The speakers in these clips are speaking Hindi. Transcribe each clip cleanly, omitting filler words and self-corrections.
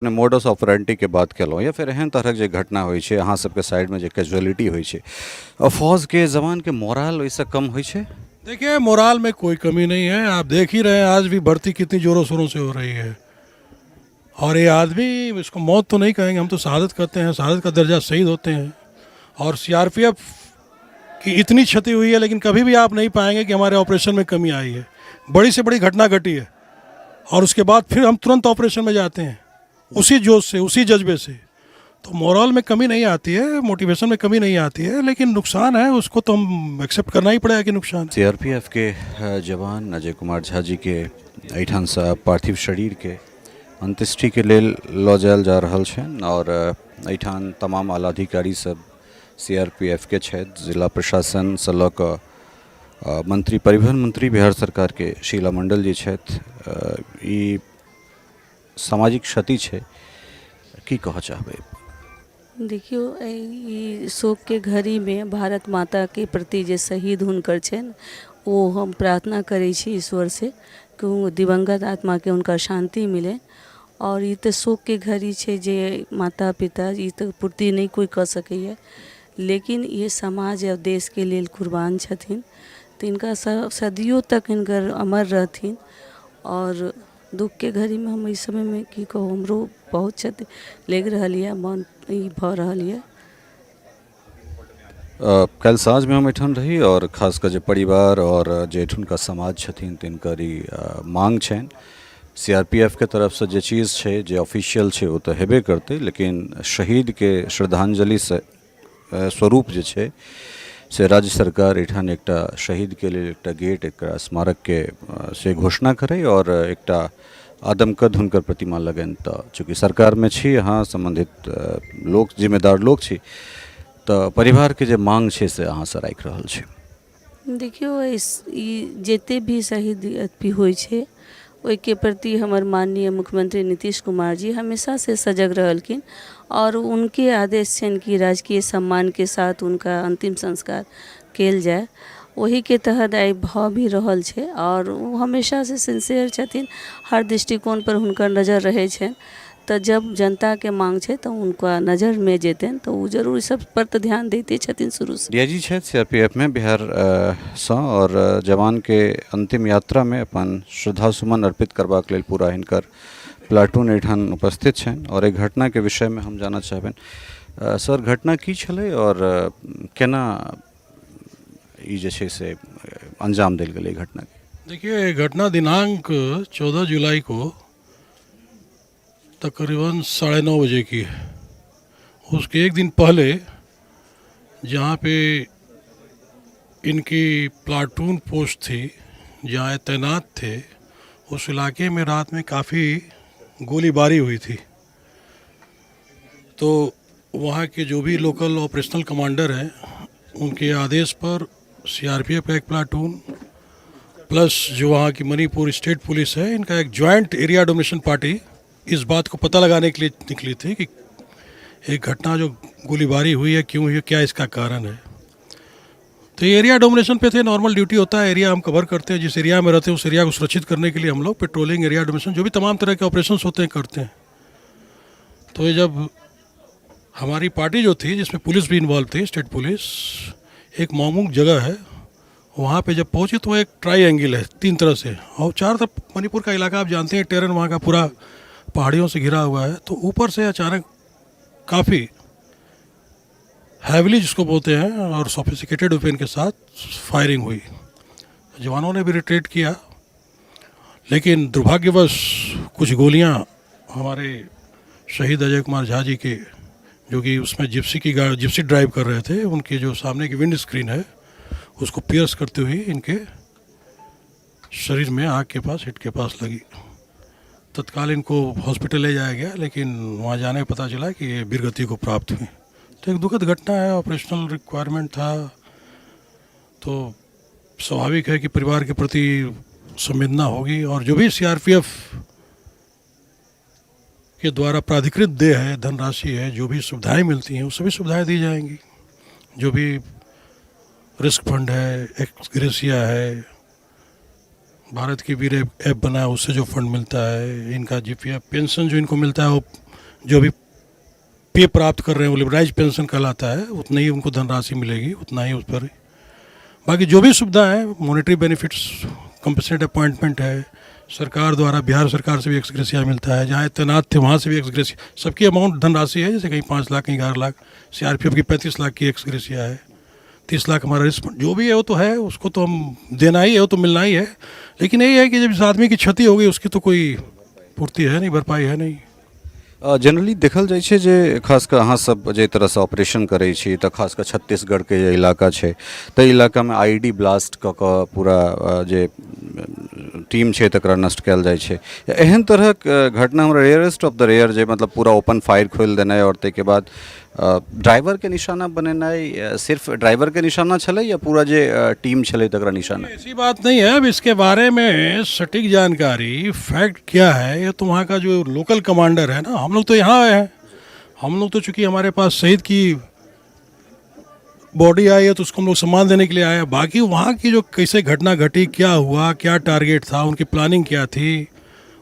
ने मोडस ऑपरेंटी के बात कलहुँ या फिर एहन तरहक जे घटना होइ छै अहाँ सबके साइडमे जे कैजुअलिटी होइ छै फौज के जवान के मोरल ओहिसँ कम होइ छै। देखिए, मोराल में कोई कमी नहीं है। आप देख ही रहे हैं आज भी भर्ती कितनी ज़ोरों शोरों से हो रही है। और ये आदमी, इसको मौत तो नहीं कहेंगे, हम तो शहादत कहते हैं, शहादत का दर्जा शहीद होते हैं। और सीआरपीएफ की इतनी क्षति हुई है, लेकिन कभी भी आप नहीं पाएंगे कि हमारे ऑपरेशन में कमी आई है। बड़ी से बड़ी घटना घटी है और उसके बाद फिर हम तुरंत ऑपरेशन में जाते हैं, उसी जोश से, उसी जज्बे से। तो मोरल में कमी नहीं आती है, मोटिवेशन में कमी नहीं आती है, लेकिन नुकसान है, उसको तो हम एक्सेप्ट करना ही पड़ेगा कि नुकसान है। सीआरपीएफ के जवान अजय कुमार झा जी के एहिठाम से पार्थिव शरीर के अंत्येष्टि के लेल लऽ जायल जा रहल छनि और एहिठाम तमाम आला अधिकारी सब सीआरपीएफ के छथि, जिला प्रशासन से लऽ कऽ मंत्री, परिवहन मंत्री बिहार सरकार के शीला मंडल जी छथि। ई सामाजिक क्षति छै, की कहऽ चाहबै? देखियो, ई शोक के घड़ी में भारत माता के प्रति जे शहीद हुनकर छनि, ओ हम प्रार्थना करै छी ईश्वर से कि ओ दिवंगत आत्मा के हुनका शांति मिले। और ई तो शोक के घड़ी छै जे माता पिता ई तो पूर्ति नहीं कोई कऽ सकैए, लेकिन ये समाज और देश के लेल कुर्बान छथिन, तो इनका सदियों तक इनकर अमर रहथिन। और दुख के घड़ी में हम इस समय में की कहूँ, हमरो बहुत क्षति लग रहा है, मन ई भऽ रहल है। कल साँझ में हम एहिठाम रही और खासकर जे परिवार और जे एहिठुनका समाज छथिन तिनकर ई मांग छनि सीआरपीएफ के तरफ से जे चीज़ छै, जे ऑफिशियल छै वो तो हेबे करते, लेकिन शहीद के श्रद्धांजलि से स्वरूप जे छै से राज्य सरकार एहिठाम एकटा शहीद के लेल एकटा गेट, एकटा स्मारक के से घोषणा करे और एकटा आदमकद हुनकर प्रतिमा लगन। तो चूँकि सरकार में छी अहाँ, संबंधित लोग, जिम्मेदार लोग छी, तो परिवार के जे मांग छै से अहाँ से राखि रहल छी। देखियो, जते भी शहीद भी होइ छै ओहिके प्रति हमर माननीय मुख्यमंत्री नीतीश कुमार जी हमेशा से सजग रहलखिन और उनके आदेश छनि कि राजकीय सम्मान के साथ उनका अंतिम संस्कार कयल जाए। वही के तहत आई भऽ भी रहल छै और वो हमेशा से सिंसियर छथिन, हर दृष्टिकोण पर हुनकर नज़र रहै छनि। तो जब जनता के मांग छै तो उनका नज़र में जेतन तो वो जरूर सब पर तो ध्यान देते छथिन शुरू से। डीआईजी छथि सीआरपीएफ में बिहार सँ और जवान के अंतिम यात्रा में अपन श्रद्धा सुमन अर्पित करबाक लेल पूरा हिनकर प्लाटून एहिठाम उपस्थित छनि और एक घटना के विषय में हम जानना चाहबनि। सर, घटना की छलै और केना ई जे छै से अंजाम देल गेलै घटना के? देखिए, घटना दिनांक 14 जुलाई को तकरीबन 9:30 बजे की है। उसके एक दिन पहले जहाँ पे इनकी प्लाटून पोस्ट थी, जहाँ ये तैनात थे, उस इलाके में रात में काफ़ी गोलीबारी हुई थी। तो वहाँ के जो भी लोकल ऑपरेशनल कमांडर हैं, उनके आदेश पर सीआरपीएफ का एक प्लाटून प्लस जो वहाँ की मणिपुर स्टेट पुलिस है, इनका एक जॉइंट एरिया डोमिनेशन पार्टी इस बात को पता लगाने के लिए निकली थी कि एक घटना जो गोलीबारी हुई है, क्यों हुई है, क्या इसका कारण है। तो ये एरिया डोमिनेशन पे थे, नॉर्मल ड्यूटी होता है, एरिया हम कवर करते हैं, जिस एरिया में रहते हैं उस एरिया को सुरक्षित करने के लिए हम लोग पेट्रोलिंग, एरिया डोमिनेशन, जो भी तमाम तरह के ऑपरेशंस होते हैं, करते हैं। तो ये जब हमारी पार्टी जो थी, जिसमें पुलिस भी इन्वॉल्व थी, स्टेट पुलिस, एक मामूक जगह है, वहाँ पे जब पहुँची तो एक ट्राई एंगल है 3 तरह से, और 4 तरफ मणिपुर का इलाका आप जानते हैं, टेरन वहाँ का पूरा पहाड़ियों से घिरा हुआ है। तो ऊपर से अचानक काफ़ी हैविली, जिसको बोलते हैं, और सोफिस्टिकेटेड वेपन के साथ फायरिंग हुई। जवानों ने भी रिट्रीट किया, लेकिन दुर्भाग्यवश कुछ गोलियां हमारे शहीद अजय कुमार झा जी के, जो कि उसमें जिप्सी ड्राइव कर रहे थे, उनके जो सामने की विंड स्क्रीन है उसको पियर्स करते हुए इनके शरीर में, आँख के पास, हिट के पास लगी। तत्काल इनको हॉस्पिटल ले जाया गया, लेकिन वहाँ जाने पर पता चला कि ये वीरगति को प्राप्त हुई। तो एक दुखद घटना है, ऑपरेशनल रिक्वायरमेंट था, तो स्वाभाविक है कि परिवार के प्रति संवेदना होगी। और जो भी सीआरपीएफ के द्वारा प्राधिकृत देय है, धनराशि है, जो भी सुविधाएं मिलती हैं, वो सभी सुविधाएं दी जाएंगी। जो भी रिस्क फंड है, एक्स ग्रेसिया है, भारत की वीर ऐप बना है, उससे जो फंड मिलता है, इनका जीपीएफ पेंशन जो इनको मिलता है वो जो भी पे प्राप्त कर रहे हैं वो लिबराइज पेंशन कहलाता है, उतनी ही उनको धनराशि मिलेगी, उतना ही उस पर। बाकी जो भी सुविधा है, मॉनेटरी बेनिफिट्स, कंपनसेट अपॉइंटमेंट है, सरकार द्वारा बिहार सरकार से भी एक्स ग्रेसिया मिलता है, जहाँ तैनात थे वहाँ से भी एक्स ग्रेसिया, सबकी अमाउंट धनराशि है, जैसे कहीं 5 लाख, कहीं 11 लाख, सीआरपीएफ की 35 लाख की एक्स ग्रेसिया है, 30 लाख हमारा रिस्पॉन्ड, जो भी है वो तो है, उसको तो हम देना ही है, वो तो मिलना ही है। लेकिन यही है कि जब इस आदमी की क्षति हो गई उसकी तो कोई पूर्ति है नहीं, भरपाई है नहीं। जनरली देखल जाइ छै जे खास कऽ अहाँ सब जे तरहसँ ऑपरेशन करै छी तऽ खास कऽ छत्तीसगढ़के जे इलाका छै तऽ इलाकामे आईडी ब्लास्ट कऽ कऽ पूरा जे टीम छै तकरा नष्ट कयल जाइ छै। एहन तरहक घटना हमरा रेयरेस्ट ऑफ द रेयर जे मतलब पूरा ओपन फायर खोलि देनाइ और ताहिके बाद ड्राइवरके निशाना बनेनाइ, सिर्फ ड्राइवरके निशाना छलै या पूरा जे टीम छलै तकरा निशाना? ऐसी बात नहीं है। अब इसके बारे में सटीक जानकारी फैक्ट क्या है, ये तो वहाँ का जो लोकल कमांडर है ना, हम लोग तो यहाँ आए हैं, हम लोग तो चूंकि हमारे पास शहीद की बॉडी आई है तो उसको हम लोग सम्मान देने के लिए आए हैं। बाकी वहाँ की जो कैसे घटना घटी, क्या हुआ, क्या टारगेट था, उनकी प्लानिंग क्या थी,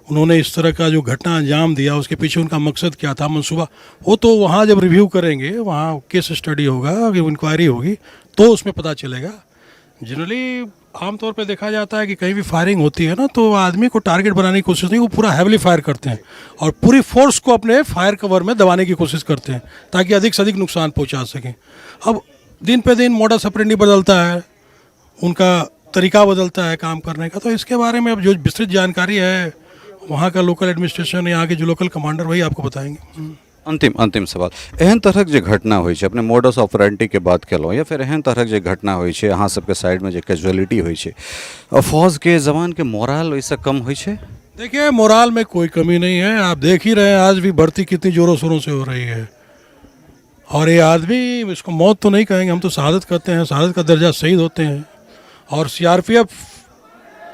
उन्होंने इस तरह का जो घटना अंजाम दिया, उसके पीछे उनका मकसद क्या था, मंसूबा, वो तो वहाँ जब रिव्यू करेंगे, वहाँ केस स्टडी होगा, इंक्वायरी होगी तो उसमें पता चलेगा। जनरली आमतौर पे देखा जाता है कि कहीं भी फायरिंग होती है ना तो आदमी को टारगेट बनाने की कोशिश नहीं, वो पूरा हैवली फायर करते हैं और पूरी फोर्स को अपने फायर कवर में दबाने की कोशिश करते हैं ताकि अधिक से अधिक नुकसान पहुंचा सकें। अब दिन पे दिन मोडस ऑपरेंडी बदलता है, उनका तरीका बदलता है काम करने का, तो इसके बारे में अब जो विस्तृत जानकारी है वहाँ का लोकल एडमिनिस्ट्रेशन, यहाँ के जो लोकल कमांडर, वही आपको बताएंगे। अंतिम सवाल, एहन तरहक जे घटना होइ छै, अपने मोडस ऑपरेंडी के बात केलहुँ, या फिर एहन तरहक जे घटना होइ छै, अहाँ सबके साइडमे जे कैजुअलिटी होइ छै, फौज के जवान के मोरल ओहिसँ कम होइ छै? देखिए, मोराल में कोई कमी नहीं है, आप देख ही रहे हैं आज भी भर्ती कितनी ज़ोरों शोरों से हो रही है। और ये आदमी, इसको मौत तो नहीं कहेंगे, हम तो शहादत कहते हैं, शहादत का दर्जा शहीद होते हैं। और सीआरपीएफ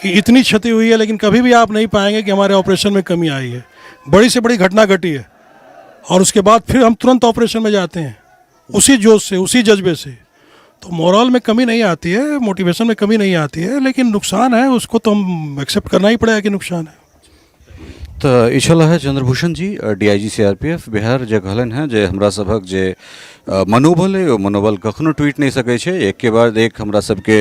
की इतनी क्षति हुई है लेकिन कभी भी आप नहीं पाएंगे कि हमारे ऑपरेशन में कमी आई है। बड़ी से बड़ी घटना घटी है और उसके बाद फिर हम तुरंत ऑपरेशन में जाते हैं उसी जोश से, उसी जज्बे से। तो मोरल में कमी नहीं आती है, मोटिवेशन में कमी नहीं आती है, लेकिन नुकसान है उसको तो हम एक्सेप्ट करना ही पड़ेगा कि नुकसान है। तो ई छल है चंद्रभूषण जी, डीआईजी सीआरपीएफ बिहार, जे कहलन हैं जे हमरा सभक जे मनोबल है, वो मनोबल कखनो टूटि नहीं सकै छै। एक के बाद एक हमरा सबके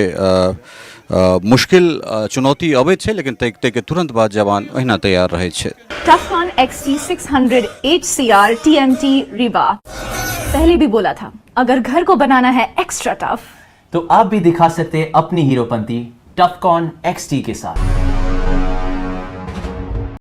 मुश्किल चुनौती अबैत छै, लेकिन ताहिके तुरंत बाद जवान ओहिना तैयार रहै छै। टफकॉन XT 600 HCR TMT रिवा। पहले भी बोला था, अगर घर को बनाना है एक्स्ट्रा टफ तो आप भी दिखा सकते हैं अपनी हीरोपंती टफकॉन XT के साथ।